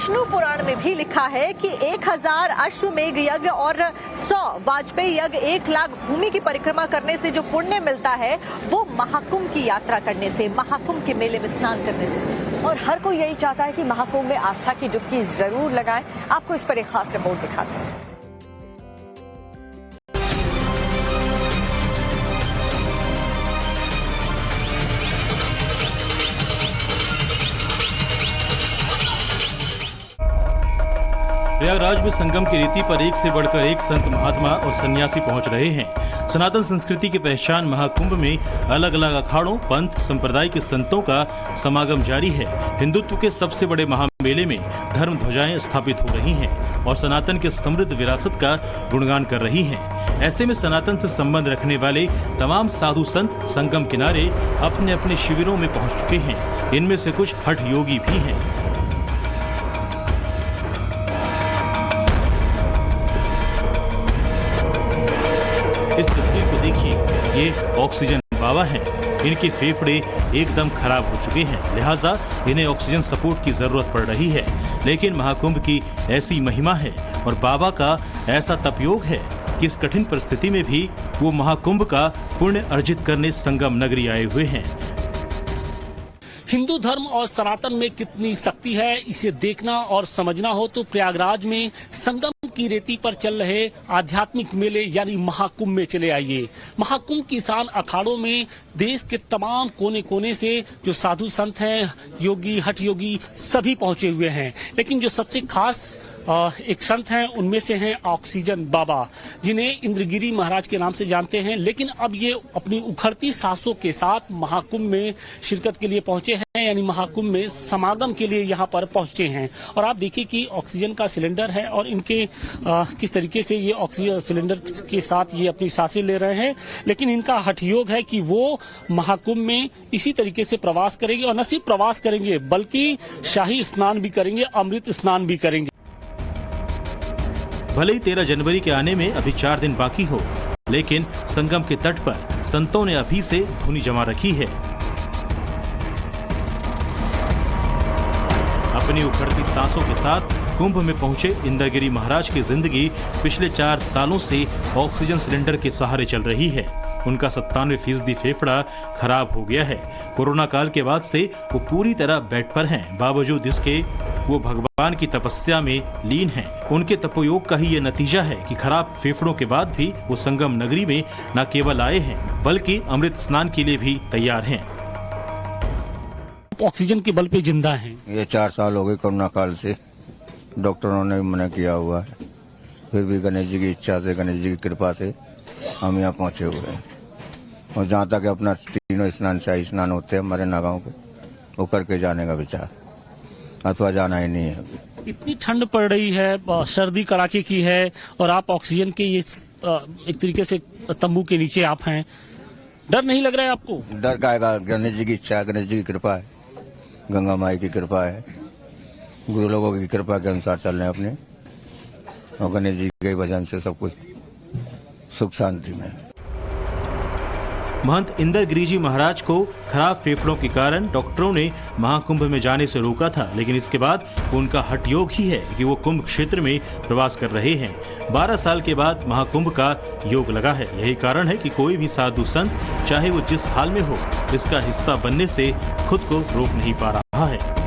विष्णु पुराण में भी लिखा है कि 1000 अश्वमेघ यज्ञ और 100 वाजपेयी यज्ञ 1 लाख भूमि की परिक्रमा करने से जो पुण्य मिलता है वो महाकुंभ की यात्रा करने से, महाकुंभ के मेले में स्नान करने से। और हर कोई यही चाहता है कि महाकुंभ में आस्था की डुबकी जरूर लगाएं। आपको इस पर एक खास रिपोर्ट दिखाते हैं। प्रयागराज में संगम की रीति पर एक से बढ़कर एक संत, महात्मा और सन्यासी पहुंच रहे हैं। सनातन संस्कृति की पहचान महाकुंभ में अलग अलग अखाड़ों, पंथ, संप्रदाय के संतों का समागम जारी है। हिंदुत्व के सबसे बड़े महामेले में धर्म ध्वजाएं स्थापित हो रही हैं और सनातन के समृद्ध विरासत का गुणगान कर रही हैं। ऐसे में सनातन से संबंध रखने वाले तमाम साधु संत संगम किनारे अपने अपने शिविरों में पहुंच चुके हैं। इनमें से कुछ हठ योगी भी हैं। इस तस्वीर को देखिए, ये ऑक्सीजन बाबा हैं। इनके फेफड़े एकदम खराब हो चुके हैं, लिहाजा इन्हें ऑक्सीजन सपोर्ट की जरूरत पड़ रही है। लेकिन महाकुंभ की ऐसी महिमा है और बाबा का ऐसा तपयोग है कि इस कठिन परिस्थिति में भी वो महाकुंभ का पुण्य अर्जित करने संगम नगरी आए हुए हैं। हिंदू धर्म और सनातन में कितनी शक्ति है, इसे देखना और समझना हो तो प्रयागराज में संगम की रेती पर चल रहे आध्यात्मिक मेले यानी महाकुंभ में चले आइए। महाकुंभ की शान अखाड़ों में देश के तमाम कोने कोने से जो साधु संत हैं, योगी, हठ योगी, सभी पहुंचे हुए हैं। लेकिन जो सबसे खास एक संत हैं, उनमें से हैं ऑक्सीजन बाबा, जिन्हें इंद्रगिरी महाराज के नाम से जानते हैं। लेकिन अब ये अपनी उखड़ती सांसों के साथ महाकुंभ में शिरकत के लिए पहुंचे हैं, यानी महाकुंभ में समागम के लिए यहाँ पर पहुंचे हैं। और आप देखिए कि ऑक्सीजन का सिलेंडर है और इनके किस तरीके से ये ऑक्सीजन सिलेंडर के साथ ये अपनी सांसें ले रहे हैं। लेकिन इनका हठ योग है कि वो महाकुंभ में इसी तरीके से प्रवास करेंगे और न सिर्फ प्रवास करेंगे बल्कि शाही स्नान भी करेंगे, अमृत स्नान भी करेंगे। भले ही 13 जनवरी के आने में अभी 4 दिन बाकी हो, लेकिन संगम के तट पर संतों ने अभी से धुनी जमा रखी है। अपनी उखड़ती सांसों के साथ कुंभ में पहुंचे इंद्रगिरी महाराज की जिंदगी पिछले 4 सालों से ऑक्सीजन सिलेंडर के सहारे चल रही है। उनका 97% फेफड़ा खराब हो गया है। कोरोना काल के बाद से वो पूरी तरह बेड पर हैं। बावजूद इसके वो भगवान की तपस्या में लीन हैं। उनके तपोयोग का ही ये नतीजा है कि खराब फेफड़ों के बाद भी वो संगम नगरी में न केवल आए हैं बल्कि अमृत स्नान के लिए भी तैयार हैं। ऑक्सीजन के बल पे जिंदा हैं। ये 4 साल हो गए कोरोना काल से, डॉक्टरों ने भी मना किया हुआ है, फिर भी गणेश जी की इच्छा से, गणेश जी की कृपा से हम यहाँ पहुँचे हुए हैं। और जहाँ तक अपना तीनों स्नान, शाही स्नान होते हैं हमारे नागांव पे, वो करके जाने का विचार, अथवा जाना ही नहीं है। इतनी ठंड पड़ रही है, सर्दी कड़ाके की है और आप ऑक्सीजन के ये एक तरीके से तंबू के नीचे आप हैं, डर नहीं लग रहा है आपको? डर का आएगा, गणेश जी की इच्छा है, गणेश जी की कृपा है, गंगा माई की कृपा है, गुरु लोगों की कृपा के अनुसार चल रहे हैं अपने, और गणेश जी के भजन से सब कुछ सुख शांति में। महंत इंद्रगिरी जी महाराज को खराब फेफड़ों के कारण डॉक्टरों ने महाकुंभ में जाने से रोका था, लेकिन इसके बाद उनका हठ योग ही है कि वो कुंभ क्षेत्र में प्रवास कर रहे हैं। 12 साल के बाद महाकुंभ का योग लगा है। यही कारण है कि कोई भी साधु संत, चाहे वो जिस हाल में हो, इसका हिस्सा बनने से खुद को रोक नहीं पा रहा है।